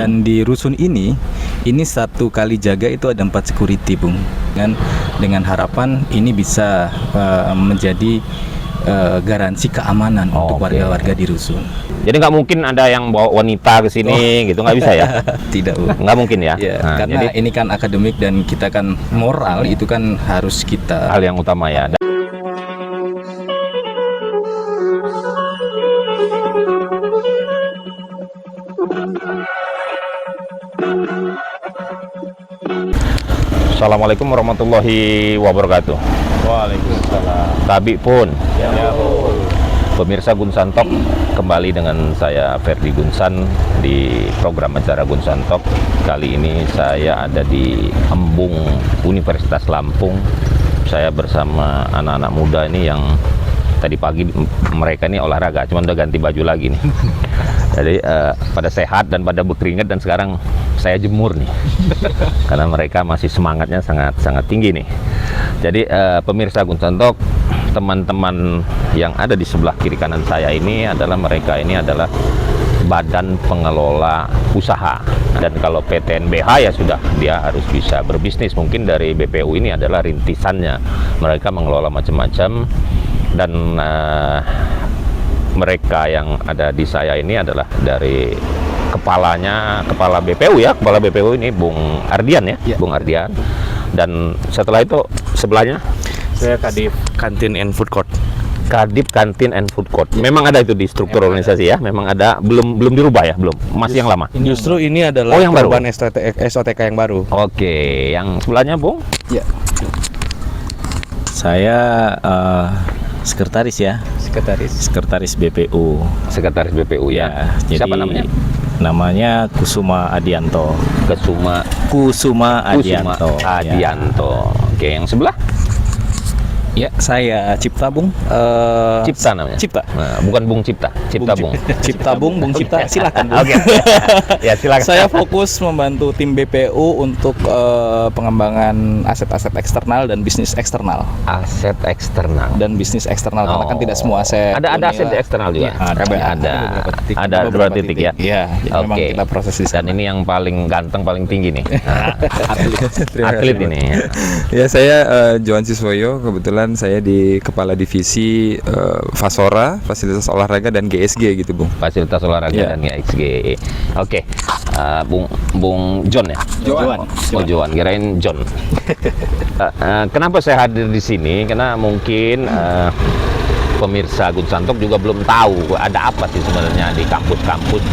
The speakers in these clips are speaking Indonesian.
Dan di rusun ini satu kali jaga itu ada 4 security, Bung. Dengan harapan ini bisa menjadi garansi keamanan untuk warga-warga di rusun. Jadi nggak mungkin ada yang bawa wanita ke sini gitu, nggak bisa ya? Tidak, Bung. Nggak mungkin ya? Karena ini kan akademik dan kita kan moral itu kan harus kita hal yang utama ya. Assalamualaikum warahmatullahi wabarakatuh. Waalaikumsalam. Tabi pun. Ya, pun. Pemirsa Gunsan Talk, kembali dengan saya Ferdi Gunsan di program acara Gunsan Talk. Kali ini saya ada di Embung, Universitas Lampung. Saya bersama anak-anak muda ini yang tadi pagi mereka ini olahraga, cuma udah ganti baju lagi nih. Jadi pada sehat dan pada berkeringat, dan sekarang saya jemur nih karena mereka masih semangatnya sangat tinggi nih. Jadi pemirsa Gunsan Talk, teman-teman yang ada di sebelah kiri kanan saya ini adalah badan pengelola usaha, dan kalau PTNBH ya sudah, dia harus bisa berbisnis. Mungkin dari BPU ini adalah rintisannya, mereka mengelola macam-macam. Dan mereka yang ada di saya ini adalah dari kepala BPU ya, kepala BPU ini Bung Ardian ya. Bung Ardian. Dan setelah itu sebelahnya saya Kadif Kantin and Food Court. Kadif Kantin and Food Court. Memang ada itu di struktur organisasi ya. Memang ada, belum dirubah ya, belum. Masih yang lama. Justru ini adalah yang baru. SOTK yang baru. Oke, yang sebelahnya Bung? Ya. Saya sekretaris ya. Sekretaris BPU. Sekretaris BPU ya. Siapa namanya? Namanya Kusuma Adianto. Kusuma Adianto. Oke, yang sebelah? Ya, saya Cipta, Bung. Cipta namanya? Cipta. Nah, bukan Bung Cipta. Bung Cipta. Silakan, Bung. Oke. Ya, silakan. Saya fokus membantu tim BPU untuk pengembangan aset-aset eksternal dan bisnis eksternal. Aset eksternal dan bisnis eksternal, karena kan tidak semua aset. Ada aset eksternal juga. Ya, ada beberapa titik ya. Iya, memang kita proses di sana. Dan ini yang paling ganteng, paling tinggi nih. Atlet ini. Ya, saya Johan Siswoyo, kebetulan saya di kepala divisi Fasora, fasilitas olahraga dan GSG gitu, Bung. Fasilitas olahraga dan GSG. Oke. Bung John ya? Johan. Johan, kirain John. Kenapa saya hadir di sini? Karena mungkin pemirsa Gunsan Talk juga belum tahu ada apa sih sebenarnya di kampus-kampus.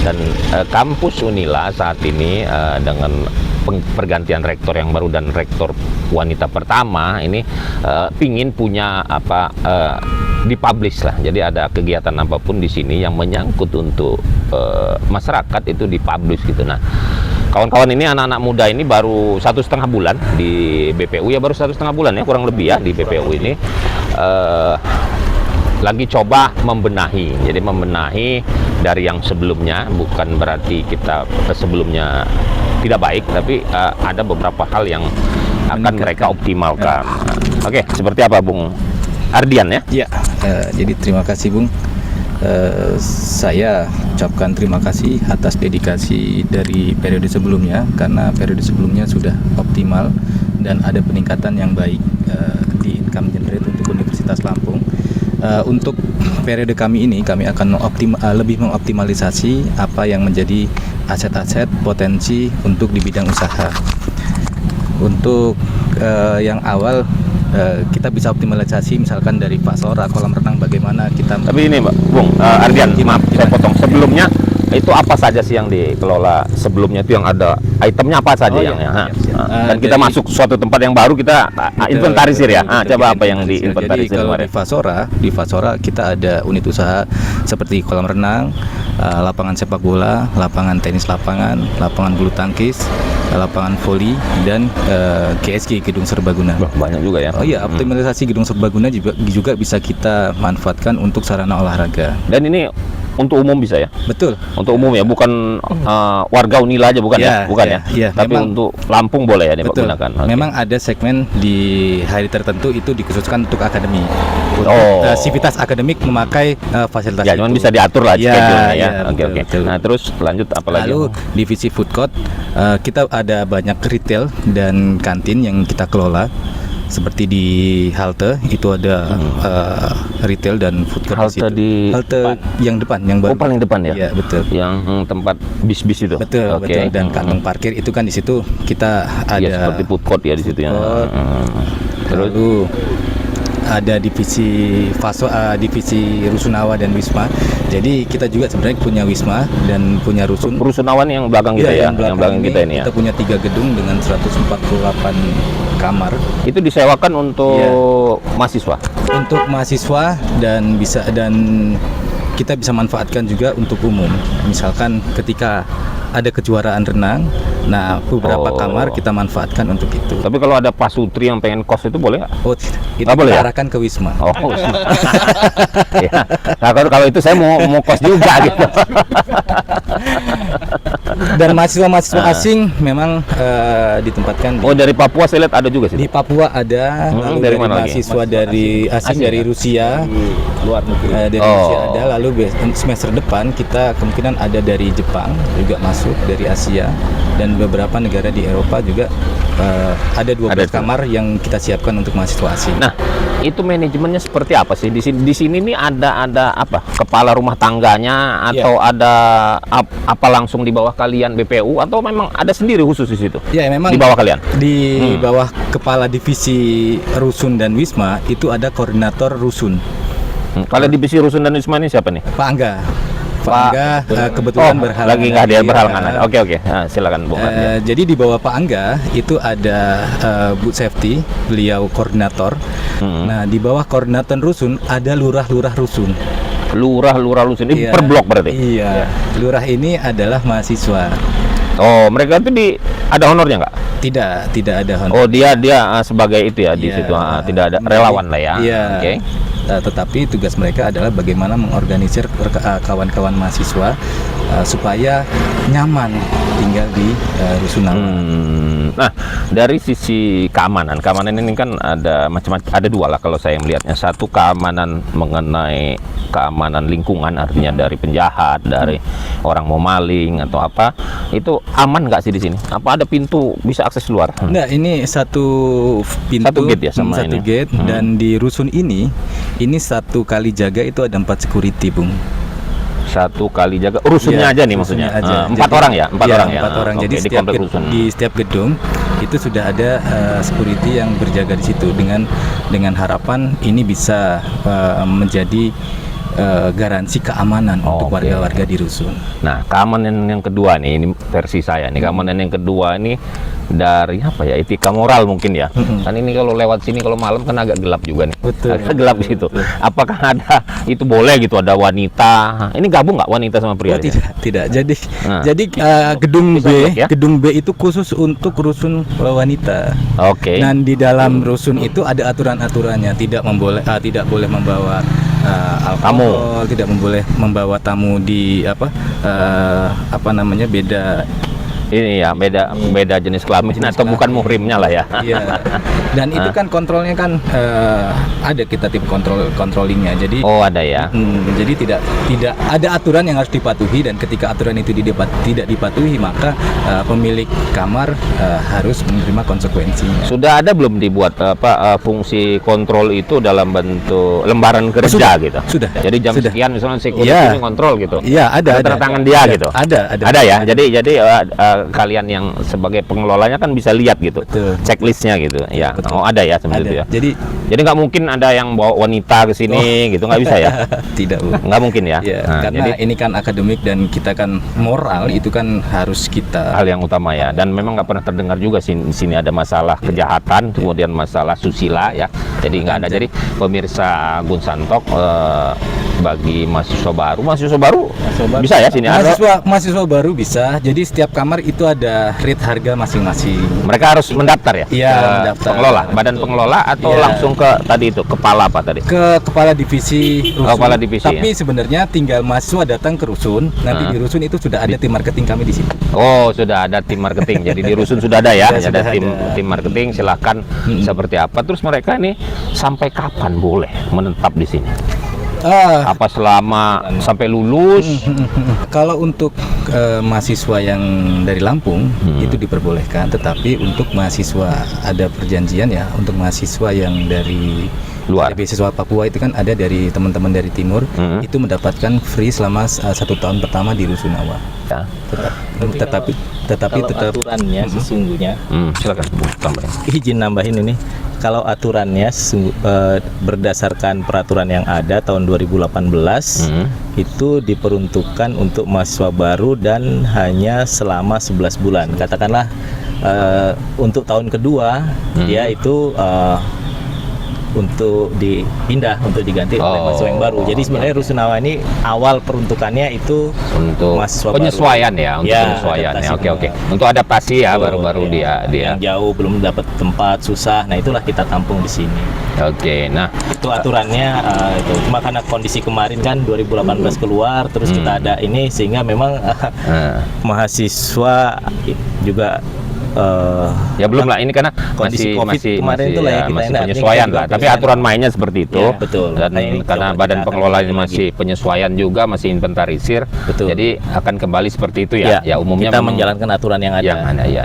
Dan kampus Unila saat ini dengan pergantian rektor yang baru dan rektor wanita pertama ini pingin punya dipublish lah. Jadi ada kegiatan apapun di sini yang menyangkut untuk masyarakat itu dipublish gitu. Nah, kawan-kawan ini, anak-anak muda ini baru 1,5 bulan di BPU ya, baru 1,5 bulan ya, kurang lebih ya di BPU ini. Lagi coba membenahi. Jadi membenahi dari yang sebelumnya, bukan berarti kita sebelumnya tidak baik, tapi ada beberapa hal yang akan mereka optimalkan. Oke, seperti apa Bung Ardian ya? Ya, jadi terima kasih Bung. Saya ucapkan terima kasih atas dedikasi dari periode sebelumnya, karena periode sebelumnya sudah optimal dan ada peningkatan yang baik di income generate untuk Universitas Lampung. Untuk periode kami ini, kami akan lebih mengoptimalisasi apa yang menjadi aset-aset potensi untuk di bidang usaha. Untuk yang awal kita bisa optimalisasi misalkan dari Fasora, kolam renang, bagaimana kita. Tapi ini Bung Ardian, maaf saya potong. Sebelumnya itu apa saja sih yang dikelola sebelumnya, itu yang ada itemnya apa saja dan kita masuk suatu tempat yang baru, kita inventarisir ya. Coba apa yang diinventarisir. Jadi kalau di Fasora kita ada unit usaha seperti kolam renang, lapangan sepak bola, lapangan tenis lapangan bulu tangkis, lapangan voli, dan GSG, gedung serbaguna. Banyak juga ya. Oh iya, optimalisasi gedung serbaguna juga bisa kita manfaatkan untuk sarana olahraga. Dan ini untuk umum bisa ya? Betul. Untuk umum ya, bukan warga Unila aja bukan ya? Bukan ya? Iya, Tapi memang, untuk Lampung boleh ya betul. digunakan. Oke. Memang ada segmen di hari tertentu itu dikhususkan untuk akademi. Untuk Oh. sivitas akademik memakai fasilitas Ya, itu. cuman bisa diatur lah Ya, schedule-nya ya. ya, Oke, betul, oke. betul. Nah, terus lanjut apa lagi? Lalu divisi food court, kita ada banyak retail dan kantin yang kita kelola. Seperti di halte itu ada retail dan food court Halte situ. di Halte yang depan, yang baru. Oh, paling depan ya? Iya, betul. Yang tempat bis-bis itu. Betul, Oke. betul. Dan kantong parkir itu kan di situ kita ada. Ya, seperti food court ya di situ ya. court. Terus Lalu ada divisi Rusunawa dan Wisma. Jadi kita juga sebenarnya punya Wisma dan punya Rusun. Rusunawan yang belakang kita ya, yang belakang kita ini ya. Kita punya 3 gedung dengan 148 kamar Itu disewakan untuk mahasiswa. untuk mahasiswa dan kita bisa manfaatkan juga untuk umum. Misalkan ketika ada kejuaraan renang, nah beberapa Oh. kamar kita manfaatkan untuk itu. Tapi kalau ada pasutri yang pengen kos itu boleh nggak? Oh, tidak. Itu Nggak boleh kita ya? arahkan ke Wisma. Oh, ya. Nah, kalau itu saya mau kos juga gitu. Dan mahasiswa-mahasiswa asing memang ditempatkan Oh, dari Papua saya lihat ada juga sih. di Papua ada, lalu dari dari mana lagi? mahasiswa dari asing dari Rusia, luar negeri. dari Oh. Rusia ada, lalu semester depan kita kemungkinan ada dari Jepang juga masuk, dari Asia dan beberapa negara di Eropa juga ada 12 Ada tuh. kamar yang kita siapkan untuk mahasiswa asing. Nah, itu manajemennya seperti apa sih? Di sini nih ada apa? Kepala rumah tangganya atau ada apa langsung di bawah kalian BPU atau memang ada sendiri khusus di situ? Ya, memang Di bawah kalian. di bawah kepala divisi Rusun dan Wisma itu ada koordinator Rusun, Kalau divisi Rusun dan Wisma ini siapa nih? Pak Angga. Pak Pak- Angga kebetulan berhalangan. lagi nggak dia dari, berhalangan. eh, Oke. Nah, silakan Bung. Jadi di bawah Pak Angga itu ada Bu Safety, beliau koordinator. Nah, di bawah koordinator Rusun ada lurah-lurah Rusun. Lurah Rusun ini Iya. per blok berarti. Iya. Lurah ini adalah mahasiswa. Oh, mereka itu ada honornya nggak? Tidak ada honor. Oh, dia sebagai itu ya di Iya. situ. Tidak ada relawan lah ya. Iya. Oke. Tetapi tugas mereka adalah bagaimana mengorganisir kawan-kawan mahasiswa supaya nyaman tinggal di Rusunawa. Nah, dari sisi keamanan ini kan ada macam-macam, ada dua lah kalau saya melihatnya. Satu, keamanan mengenai keamanan lingkungan, artinya dari penjahat, dari orang mau maling atau apa, itu aman nggak sih di sini? Apa ada pintu bisa akses luar? Enggak, ini satu pintu, Satu gate ya sama satu ini? gate, dan di Rusun ini satu kali jaga itu ada 4 security, Bung. Satu kali jaga rusunnya Iya, aja nih maksudnya. rusunnya aja. Empat Jadi- orang ya? Empat iya, orang ya? empat orang. Oke, Jadi di komplek rusun. di setiap gedung itu sudah ada security yang berjaga di situ dengan harapan ini bisa menjadi garansi keamanan untuk Oke. warga-warga di Rusun. Nah, keamanan yang kedua nih, ini versi saya nih. Keamanan yang kedua ini dari apa ya? Etika moral mungkin ya. Kan ini kalau lewat sini kalau malam kan agak gelap juga nih. Betul. Agak gelap di situ. Apakah ada itu boleh gitu, ada wanita? Ini gabung nggak wanita sama pria? Oh, tidak. Jadi Nah. gedung Bisa B, cek ya? gedung B itu khusus untuk rusun wanita. Oke. Dan di dalam rusun itu ada aturan-aturannya, tidak boleh membawa alkohol, tidak boleh membawa tamu di beda. Ini ya beda jenis kelamin atau bukan muhrimnya lah ya. Iya. Dan itu kan kontrolnya kan ada kita tim controllingnya. Jadi Oh, ada ya. jadi tidak ada aturan yang harus dipatuhi, dan ketika aturan itu tidak dipatuhi maka pemilik kamar harus menerima konsekuensinya. Sudah ada belum dibuat fungsi kontrol itu dalam bentuk lembaran kerja gitu? Sudah. Jadi jam Sudah. sekian misalnya security Iya. ini kontrol gitu. Iya, ada Tanda tangan dia Ada. gitu. Ada ya. Jadi kalian yang sebagai pengelolanya kan bisa lihat gitu. Betul. Checklistnya gitu. Ya. Betul. Oh, ada ya seperti Ada. itu ya. Jadi nggak mungkin ada yang bawa wanita ke sini gitu, nggak bisa ya? tidak, Bu. Nggak mungkin ya. Ya, Nah, karena jadi ini kan akademik dan kita kan moral itu kan harus kita. hal yang utama ya, dan memang nggak pernah terdengar juga di sini ada masalah kejahatan, kemudian masalah susila ya, jadi nggak ada. Jadi pemirsa Gun Santok, bagi mahasiswa baru. Mahasiswa baru Mahasiswa bisa ya sini ada. mahasiswa baru bisa. Jadi setiap kamar itu ada rate harga masing-masing. Mereka harus mendaftar ya? Iya, Ke mendaftar. pengelola, badan pengelola atau Iya. langsung ke tadi itu kepala apa tadi? Ke kepala divisi rusun. Kepala divisi, Tapi sebenarnya tinggal mahasiswa datang ke rusun. Nanti di rusun itu sudah ada tim marketing kami di situ. Oh, sudah ada tim marketing. Jadi di rusun sudah ada ya, Sudah ada tim ada. tim marketing. Silahkan seperti apa. Terus mereka ini sampai kapan boleh menetap di sini? Apa selama sampai lulus? Kalau untuk mahasiswa yang dari Lampung itu diperbolehkan, tetapi untuk mahasiswa ada perjanjian ya, untuk mahasiswa yang dari Luar. beasiswa Papua itu kan ada dari teman-teman dari timur, itu mendapatkan free selama 1 tahun pertama di Rusunawa. Ya. Tetapi Kalau tetap aturannya sesungguhnya, Silakan Bu, tambahin. izin nambahin ini, kalau aturannya berdasarkan peraturan yang ada tahun 2018 itu diperuntukkan untuk mahasiswa baru dan hanya selama 11 bulan. Katakanlah untuk tahun kedua dia itu untuk dipindah, untuk diganti oleh mahasiswa yang baru. Jadi sebenarnya Rusunawa ini awal peruntukannya itu Untuk mahasiswa penyesuaian baru. ya, untuk Ya, penyesuaian ya. adaptasi. Oke. Untuk adaptasi ya, Betul, baru-baru ya. dia. Yang jauh belum dapat tempat, susah. Nah, itulah kita tampung di sini. Oke. Nah, Itu aturannya itu. Cuma karena kondisi kemarin kan 2018 keluar, terus kita ada ini sehingga memang mahasiswa juga ya belum lah ini karena kondisi masih COVID masih kemarin masih, itu lah ya, kita masih enak. penyesuaian Ini lah. kan Tapi juga aturan mainnya seperti itu. Ya, betul. Dan Nah, ini karena coba badan kita pengelola akan masih penyesuaian juga, masih inventarisir. Betul. Jadi akan kembali seperti itu ya. Ya umumnya kita memang menjalankan aturan yang ada. yang ada ya.